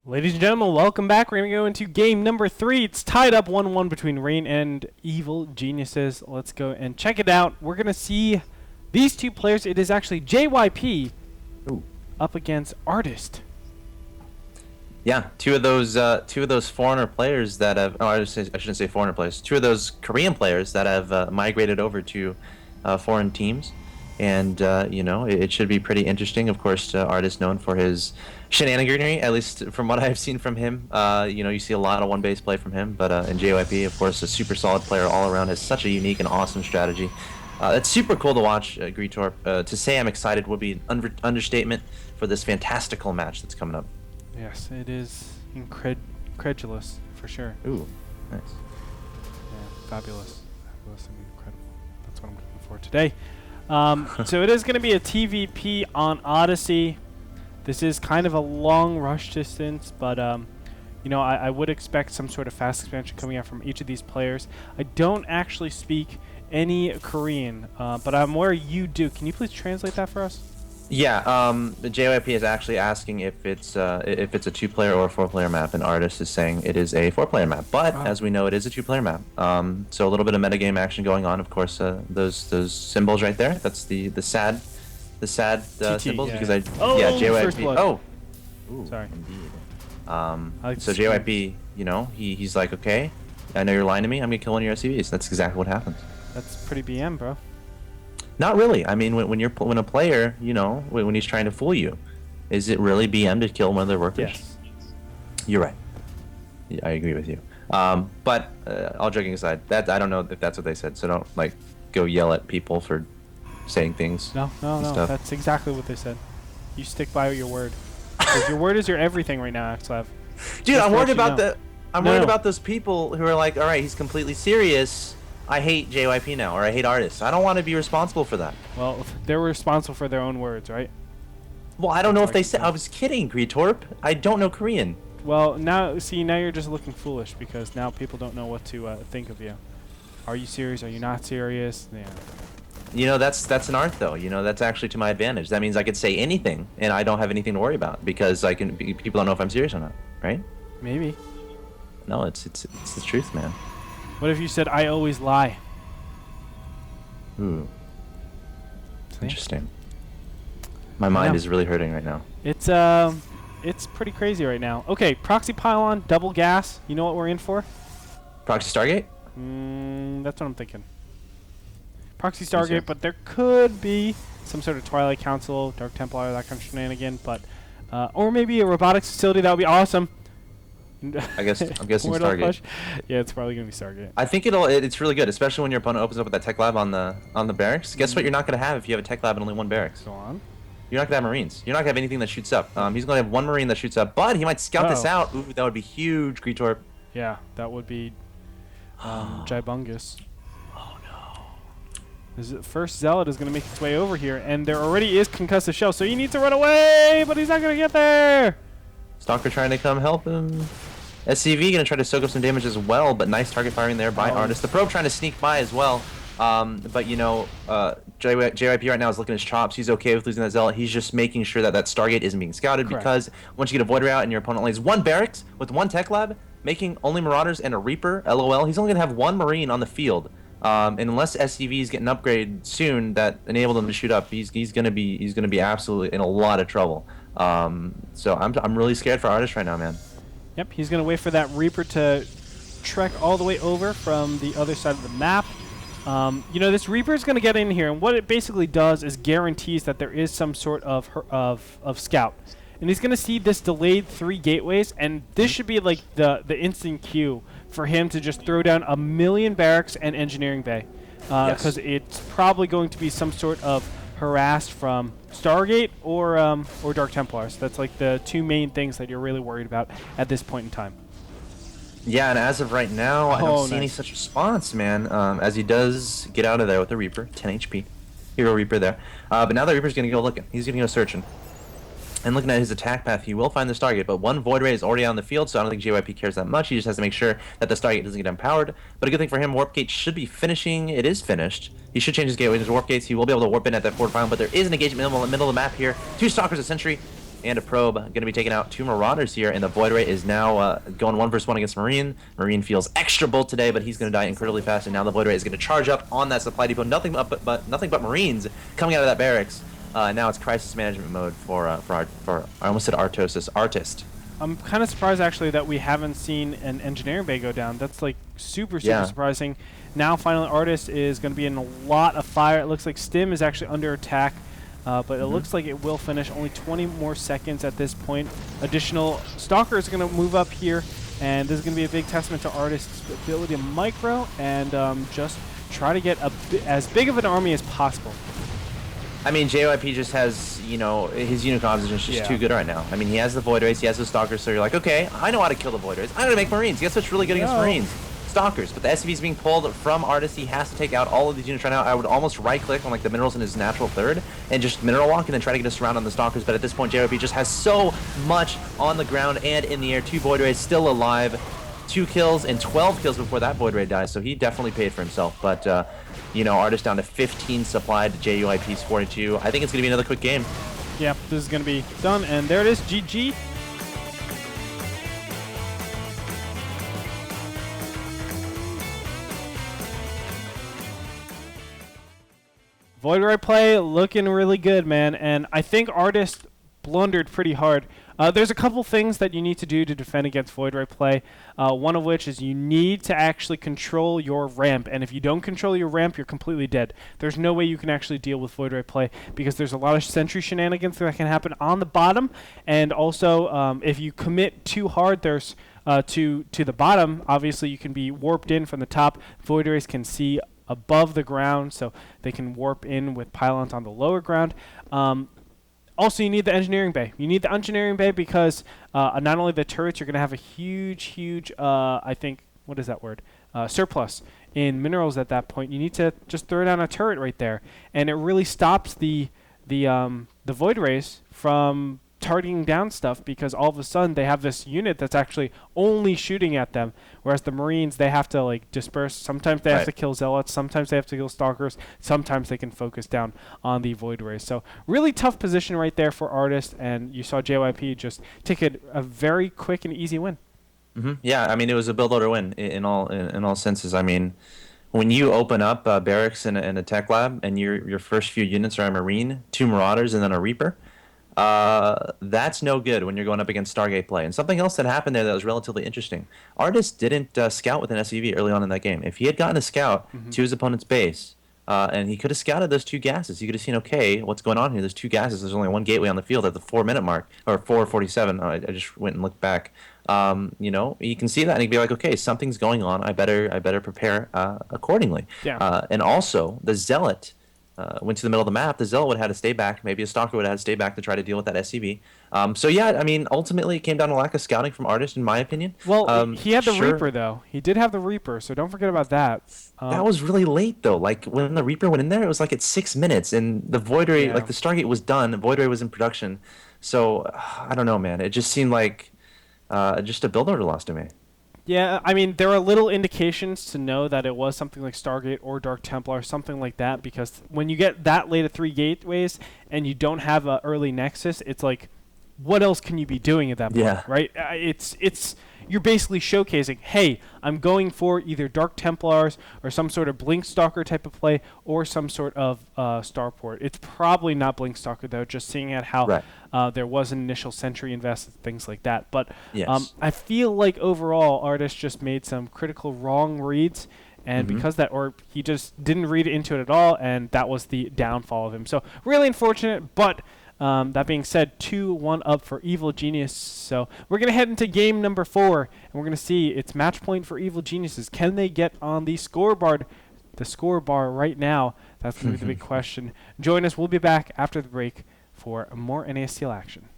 Ladies and gentlemen, welcome back. We're going to go into game number 3. It's tied up 1-1 between Rain and Evil Geniuses. Let's go and check it out. We're going to see these two players. It is actually JYP up against Artist. Yeah, two of those foreigner players that have I shouldn't say foreigner players. Two of those Korean players that have migrated over to foreign teams. And it should be pretty interesting. Of course, Artist known for his shenaniganery, at least from what I've seen from him. You see a lot of one-base play from him. But in JYP, of course, a super solid player all around, has such a unique and awesome strategy. It's super cool to watch Gretorp. To say I'm excited would be an understatement for this fantastical match that's coming up. Yes, it is incredulous for sure. Ooh, nice. Yeah, fabulous and incredible. That's what I'm looking for today. So it is going to be a TVP on Odyssey. This is kind of a long rush distance, but I would expect some sort of fast expansion coming out from each of these players. I don't actually speak any Korean, but I'm aware you do. Can you please translate that for us? Yeah, the JYP is actually asking if it's a 2-player or a 4-player map, and Artist is saying it is a 4-player map. But as we know, it is a 2-player map. So a little bit of metagame action going on. Of course, those symbols right there. That's the sad symbols yeah. because JYP. First blood. Oh, ooh, sorry. Indeed. So JYP, he's like, okay, I know you're lying to me. I'm gonna kill one of your SCVs. That's exactly what happens. That's pretty BM, bro. Not really. I mean, when a player, when he's trying to fool you, is it really BM to kill one of their workers? Yes. You're right. Yeah, I agree with you. But all joking aside, I don't know if that's what they said. So don't go yell at people for saying things. No. Stuff. That's exactly what they said. You stick by your word. 'Cause your word is your everything right now, Axlev. Dude, I'm worried about worried No. about those people who are like, all right, he's completely serious. I hate JYP now, or I hate Artists. I don't want to be responsible for that. Well, they're responsible for their own words, right? Well, I don't know if they said. I was kidding, Gretorp. I don't know Korean. Well, now you're just looking foolish because now people don't know what to think of you. Are you serious? Are you not serious? Yeah. That's an art, though. That's actually to my advantage. That means I could say anything, and I don't have anything to worry about because people don't know if I'm serious or not, right? Maybe. No, it's the truth, man. What if you said, I always lie? Ooh. See? Interesting. My mind is really hurting right now. It's pretty crazy right now. Okay, proxy pylon, double gas. You know what we're in for? Proxy Stargate? That's what I'm thinking. Proxy Stargate, but there could be some sort of Twilight Council, Dark Templar, that kind of shenanigan, but or maybe a robotics facility. That would be awesome. I'm guessing Stargate. Yeah, it's probably gonna be Stargate. I think it's really good, especially when your opponent opens up with that tech lab on the barracks. Guess what? You're not gonna have if you have a tech lab and only one barracks. Go on. You're not gonna have Marines. You're not gonna have anything that shoots up. He's gonna have one Marine that shoots up, but he might scout this out. Ooh, that would be huge, Gretorp. Yeah, that would be gibungus. Oh no. The first Zealot is gonna make its way over here, and there already is concussive shell, so he needs to run away, but he's not gonna get there. Stalker trying to come help him. SCV gonna try to soak up some damage as well, but nice target firing there by Artist. The Probe trying to sneak by as well. But JYP right now is looking at his chops. He's okay with losing that Zealot. He's just making sure that Stargate isn't being scouted. Correct. Because once you get a Void Ray out and your opponent lays one barracks with one tech lab, making only Marauders and a Reaper, LOL, he's only gonna have one Marine on the field. And unless SCVs get an upgrade soon that enable them to shoot up, he's gonna be absolutely in a lot of trouble. So I'm really scared for Artist right now, man. Yep, he's going to wait for that Reaper to trek all the way over from the other side of the map. This Reaper is going to get in here, and what it basically does is guarantees that there is some sort of scout. And he's going to see this delayed 3 gateways, and this should be like the instant cue for him to just throw down 1,000,000 barracks and engineering bay. Because it's probably going to be some sort of harassed from Stargate or Dark Templars. That's like the 2 main things that you're really worried about at this point in time. Yeah, and as of right now, I don't see any such response, man. As he does get out of there with the Reaper, 10 HP. Hero Reaper there. But now the Reaper's going to go looking. He's going to go searching. And looking at his attack path, he will find the Stargate, but one Void Ray is already on the field, so I don't think JYP cares that much. He just has to make sure that the Stargate doesn't get empowered. But a good thing for him, Warp Gate should be finishing. It is finished. He should change his gateway into Warp Gates. He will be able to warp in at that forward pylon, but there is an engagement in the middle of the map here. 2 Stalkers, a Sentry, and a probe. Going to be taking out 2 Marauders here, and the Void Ray is now going 1 versus 1 against Marine. Marine feels extra bolt today, but he's going to die incredibly fast, and now the Void Ray is going to charge up on that supply depot. Nothing but Marines coming out of that barracks. Now it's crisis management mode for I almost said Artosis, Artist. I'm kind of surprised actually that we haven't seen an engineering bay go down. That's like super surprising. Now finally Artist is going to be in a lot of fire. It looks like Stim is actually under attack, but it looks like it will finish. Only 20 more seconds at this point. Additional Stalkers are going to move up here, and this is going to be a big testament to Artist's ability to micro and just try to get as big of an army as possible. I mean, JYP just has, you know, his unit composition is just too good right now. I mean, he has the Void Rays, he has the Stalkers, so you're like, okay, I know how to kill the Void Rays. I'm going to make Marines. Guess what's really good against Marines? Stalkers. But the SCV is being pulled from Artist. He has to take out all of these units right now. I would almost right-click on like the minerals in his natural third and just mineral walk and then try to get a surround on the Stalkers. But at this point, JYP just has so much on the ground and in the air. 2 Void Rays still alive. 2 kills and 12 kills before that Void Ray dies, so he definitely paid for himself. But, you know, Artist down to 15 supplied to JUIP's 42. I think it's going to be another quick game. Yeah, this is going to be done, and there it is, GG. Void Ray play looking really good, man, and I think Artist blundered pretty hard. There's a couple things that you need to do to defend against Void Ray play, one of which is you need to actually control your ramp, and if you don't control your ramp, you're completely dead. There's no way you can actually deal with Void Ray play because there's a lot of sentry shenanigans that can happen on the bottom, and also if you commit too hard, there's to the bottom, obviously you can be warped in from the top. Void Rays can see above the ground, so they can warp in with pylons on the lower ground. Also, you need the engineering bay. You need the engineering bay because not only the turrets, you're going to have a huge, I think, what is that word? Surplus in minerals at that point. You need to just throw down a turret right there, and it really stops the Void Rays from targeting down stuff because all of a sudden they have this unit that's actually only shooting at them, whereas the Marines, they have to like disperse. Sometimes they have to kill Zealots, sometimes they have to kill Stalkers, sometimes they can focus down on the Void Rays. So really tough position right there for Artist, and you saw JYP just take a very quick and easy win. Yeah, I mean, it was a build order win in all senses. I mean, when you open up barracks in a tech lab and your first few units are a Marine, 2 Marauders, and then a Reaper, that's no good when you're going up against Stargate play. And something else that happened there that was relatively interesting. Artist didn't scout with an SCV early on in that game. If he had gotten a scout to his opponent's base, and he could have scouted those 2 gases, he could have seen, okay, what's going on here? There's 2 gases. There's only 1 gateway on the field at the 4-minute mark, or 4:47. I just went and looked back. You know, you can see that and he'd be like, okay, something's going on. I better prepare accordingly. Yeah. And also, the Zealot went to the middle of the map. The Zealot would have had to stay back. Maybe a Stalker would have had to stay back to try to deal with that SCV. So yeah, I mean, ultimately it came down to lack of scouting from Artist, in my opinion. Well, he had the Reaper, though. He did have the Reaper, so don't forget about that. That was really late, though. Like, when the Reaper went in there, it was like at 6 minutes, and the Void Ray, like the Stargate was done, the Void Ray was in production. So, I don't know, man. It just seemed like just a build order loss to me. Yeah, I mean, there are little indications to know that it was something like Stargate or Dark Templar, something like that, because when you get that late at 3 gateways and you don't have an early Nexus, it's like, what else can you be doing at that point, right? It's you're basically showcasing, hey, I'm going for either Dark Templars or some sort of Blink Stalker type of play or some sort of Starport. It's probably not Blink Stalker, though, just seeing at how there was an initial sentry invested, things like that. But I feel like overall, Artist just made some critical wrong reads, and because that, or he just didn't read into it at all, and that was the downfall of him. So really unfortunate, but that being said, 2-1 up for Evil Genius. So we're going to head into game number 4, and we're going to see it's match point for Evil Geniuses. Can they get on the scoreboard, right now? That's going to be the big question. Join us. We'll be back after the break for more NASTL action.